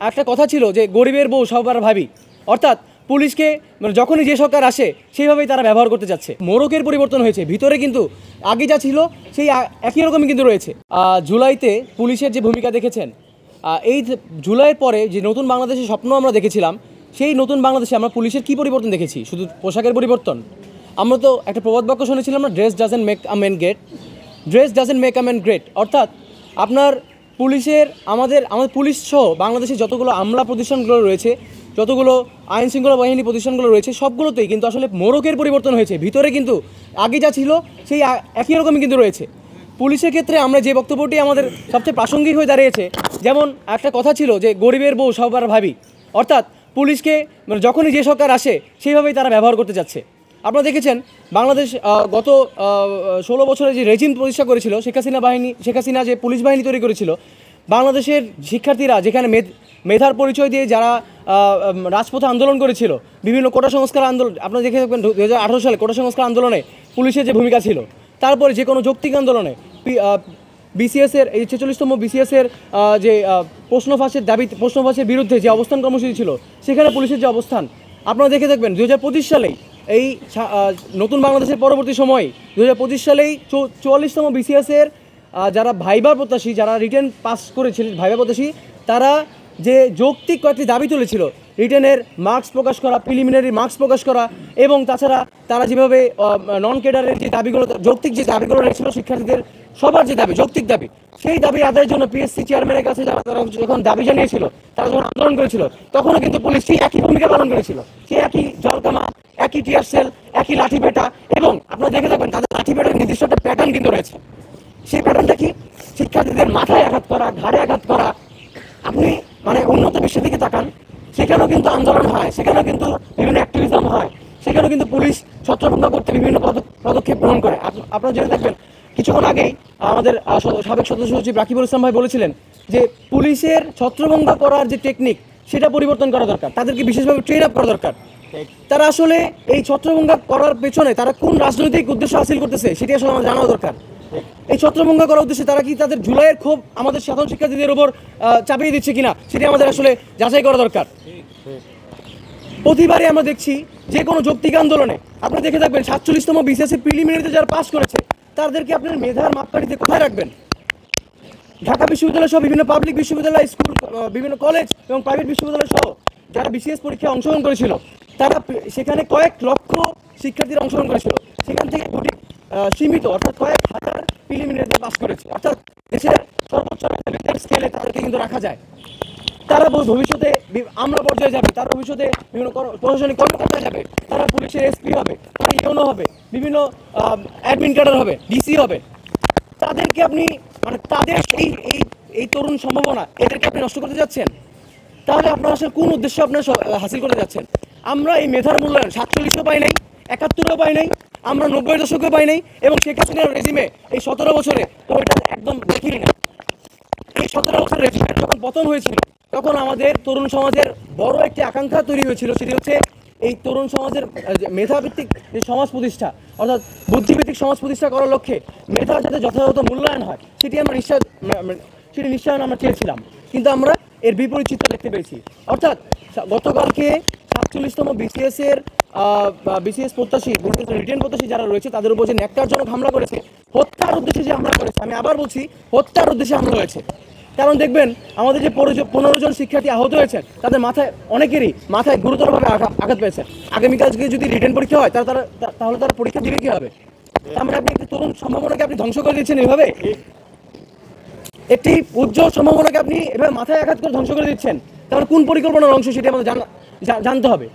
একটা কথা ছিল যে গরিবের বউ সবার ভাবি, অর্থাৎ পুলিশকে যখনই যে সরকার আসে সেইভাবেই তারা ব্যবহার করতে যাচ্ছে। মোড়কের পরিবর্তন হয়েছে, ভিতরে কিন্তু আগে যা ছিল সেই একই রকমই কিন্তু রয়েছে। জুলাইতে পুলিশের যে ভূমিকা দেখেছেন, এই জুলাইয়ের পরে যে নতুন বাংলাদেশের স্বপ্ন আমরা দেখেছিলাম, সেই নতুন বাংলাদেশে আমরা পুলিশের কী পরিবর্তন দেখেছি? শুধু পোশাকের পরিবর্তন? আমরা তো একটা প্রবাদ বাক্য শুনেছিলাম না, dress doesn't make a man great. Dress doesn't make a man great, অর্থাৎ আপনার পুলিশের আমাদের পুলিশ সহ বাংলাদেশে যতগুলো আমলা প্রতিষ্ঠানগুলো রয়েছে, যতগুলো আইন শৃঙ্খলা বাহিনী প্রতিষ্ঠানগুলো রয়েছে, সবগুলোতেই কিন্তু আসলে মোড়কের পরিবর্তন হয়েছে। ভিতরে কিন্তু আগে যা ছিল সেই একই রকমই কিন্তু রয়েছে। পুলিশের ক্ষেত্রে আমরা যে বক্তব্যটি আমাদের সবচেয়ে প্রাসঙ্গিক হয়ে দাঁড়িয়েছে, যেমন একটা কথা ছিল যে গরিবের বউ সবার ভাবি, অর্থাৎ পুলিশকে যখনই যে সরকার আসে সেইভাবেই তারা ব্যবহার করতে যাচ্ছে। আপনারা দেখেছেন বাংলাদেশ গত 16 বছরে যে রেজিম প্রতিষ্ঠা করেছিল শেখ হাসিনা যে পুলিশ বাহিনী তৈরি করেছিল, বাংলাদেশের শিক্ষার্থীরা যেখানে মেধার পরিচয় দিয়ে যারা রাজপথে আন্দোলন করেছিল, বিভিন্ন কোটা সংস্কার আন্দোলন, আপনারা দেখে থাকবেন 2018 সালে কোটা সংস্কার আন্দোলনে পুলিশের যে ভূমিকা ছিল, তারপরে যে কোনো যৌক্তিক আন্দোলনে বিসিএসের এই 46তম বিসিএসের যে প্রশ্ন ফাঁসের বিরুদ্ধে যে অবস্থান কর্মসূচি ছিল, সেখানে পুলিশের যে অবস্থান আপনারা দেখে থাকবেন। 2025 সালেই এই নতুন বাংলাদেশের পরবর্তী সময়ে 2025 সালেই 44তম বিসিএসের যারা ভাইবা প্রত্যাশী, যারা রিটেন পাস করেছিলেন ভাইবা প্রত্যাশী, তারা যে যৌক্তিক কয়েকটি দাবি তুলেছিল, রিটেনের মার্কস প্রকাশ করা, প্রিলিমিনারি মার্কস প্রকাশ করা, এবং তাছাড়া তারা যেভাবে নন ক্যাডারের যে দাবিগুলো, যৌক্তিক যে দাবিগুলো রয়েছিল শিক্ষার্থীদের সবার যে দাবি, যৌক্তিক দাবি, সেই দাবি আদায়ের জন্য পিএসসি চেয়ারম্যানের কাছে তারা যখন দাবি জানিয়েছিল, তারা যখন আন্দোলন করেছিল, তখনও কিন্তু পুলিশ সেই একই ভূমিকা পালন করেছিল। সেই একই জলকামা, একই টিয়ার সেল, একই লাঠি পেটা, এবং আপনারা দেখে থাকবেন তাদের লাঠি পেটার নির্দিষ্ট একটা প্যাটার্ন কিন্তু রয়েছে। সেই প্যাটার্নটা কি? শিক্ষার্থীদের মাথায় আঘাত করা, ঘাড়ে আঘাত করা। আপনি উন্নত বিশ্বের দিকে তাকান, সেখানেও কিন্তু আন্দোলন হয়, সেখানেও কিন্তু বিভিন্ন অ্যাক্টিভিজম হয়, সেখানেও কিন্তু পুলিশ ছত্রভঙ্গ করতে বিভিন্ন পদক্ষেপ গ্রহণ করে। আপনারা জেনে থাকবেন কিছুক্ষণ আগেই আমাদের সাবেক সদস্য সচিব রাকিবুল ইসলাম ভাই বলেছিলেন যে পুলিশের ছত্রভঙ্গ করার যে টেকনিক, সেটা পরিবর্তন করা দরকার, তাদেরকে বিশেষভাবে ট্রেন আপ করা দরকার। তারা আসলে এই ছত্রভঙ্গ করার পেছনে তারা কোন রাজনৈতিক উদ্দেশ্য হাসিল করতেছে, সেটি আসলে আমার জানা দরকার। এই ছত্রভঙ্গ করার উদ্দেশ্যে তারা কি তাদের জুলাইয়ের ক্ষোভ আমাদের সাধারণ শিক্ষার্থীদের উপর চাপিয়ে দিচ্ছে কিনা, সেটি আমাদের আসলে যাচাই করা দরকার। প্রতিবারই আমরা দেখছি যে কোনো যৌক্তিক আন্দোলনে আপনারা দেখে থাকবেন 47তম বিসিএস প্রিলিমিনারিতে যারা পাস করেছে, তাদেরকে আপনার মেধার মাপকাঠিতে কোথায় রাখবেন? ঢাকা বিশ্ববিদ্যালয় সহ বিভিন্ন পাবলিক বিশ্ববিদ্যালয়, স্কুল, বিভিন্ন কলেজ এবং প্রাইভেট বিশ্ববিদ্যালয় সহ যারা বিসিএস পরীক্ষায় অংশগ্রহণ করেছিল, তারা সেখানে কয়েক লক্ষ শিক্ষার্থীরা অংশগ্রহণ করেছিল, সেখান থেকে গুটি সীমিত, অর্থাৎ কয়েক হাজার প্রিলিমিনারিতে পাস করেছে। অর্থাৎ দেশের সর্বোচ্চ মেধার স্কেলে তাদেরকে কিন্তু রাখা যায়। তারা ভবিষ্যতে আমরা পর্যায়ে যাবে, তারা ভবিষ্যতে বিভিন্ন প্রশাসনিক কর্মকর্তায় যাবে, তারা পুলিশের এসপি হবে, তারা ইউনো হবে, বিভিন্ন অ্যাডমিন ক্যাডার হবে, ডিসি হবে। তাদেরকে আপনি তাদের এই তরুণ সম্ভাবনা, এদেরকে আপনি নষ্ট করতে যাচ্ছেন। তাহলে আপনার আসলে কোন উদ্দেশ্য আপনার হাসিল করতে যাচ্ছেন? আমরা এই মেধার মূল্যায়ন 47ও পাই নাই, 71ও পাই নাই, আমরা 90-এর দশকেও পাই নাই, এবং শেখ হাসিনার রেজিমে এই 17 বছরে তো এটা একদম দেখিনি না। এই 17 বছর রেজিমের যখন পতন হয়েছিল, তখন আমাদের তরুণ সমাজের বড় একটি আকাঙ্ক্ষা তৈরি হয়েছিল, সেটি হচ্ছে এই তরুণ সমাজের মেধাভিত্তিক যে সমাজ প্রতিষ্ঠা, অর্থাৎ বুদ্ধিভিত্তিক সমাজ প্রতিষ্ঠা করার লক্ষ্যে মেধা যাতে যথাযথ মূল্যায়ন হয়, সেটি নিশ্চয়ন আমরা চেয়েছিলাম। কিন্তু আমরা এর বিপরীত চিত্র দেখতে পেয়েছি। অর্থাৎ গতকালকে 47তম বিসিএস প্রত্যাশী, রিটেন প্রত্যাশী যারা রয়েছে, তাদের উপর যে ন্যাক্কারজনক হামলা করেছে, হত্যার উদ্দেশ্যে যে হামলা করেছে, আমি আবার বলছি হত্যার উদ্দেশ্যে হামলা হয়েছে। কারণ দেখবেন আমাদের যে 15 জন শিক্ষার্থী আহত হয়েছে, তাদের মাথায় অনেকেরই মাথায় গুরুতরভাবে আঘাত পেয়েছে। আগামীকালকে যদি রিটেন পরীক্ষা হয়, তাহলে তারা পরীক্ষা দিবে কি হবে? আমরা আপনি একটি তরুণ সম্ভাবনাকে আপনি ধ্বংস করে দিচ্ছেন এভাবে, একটি উজ্জ্বল সম্ভাবনাকে আপনি এভাবে মাথায় আঘাত করে ধ্বংস করে দিচ্ছেন। তাহলে কোন পরিকল্পনার অংশ সেটি আমাদের জানতে হবে।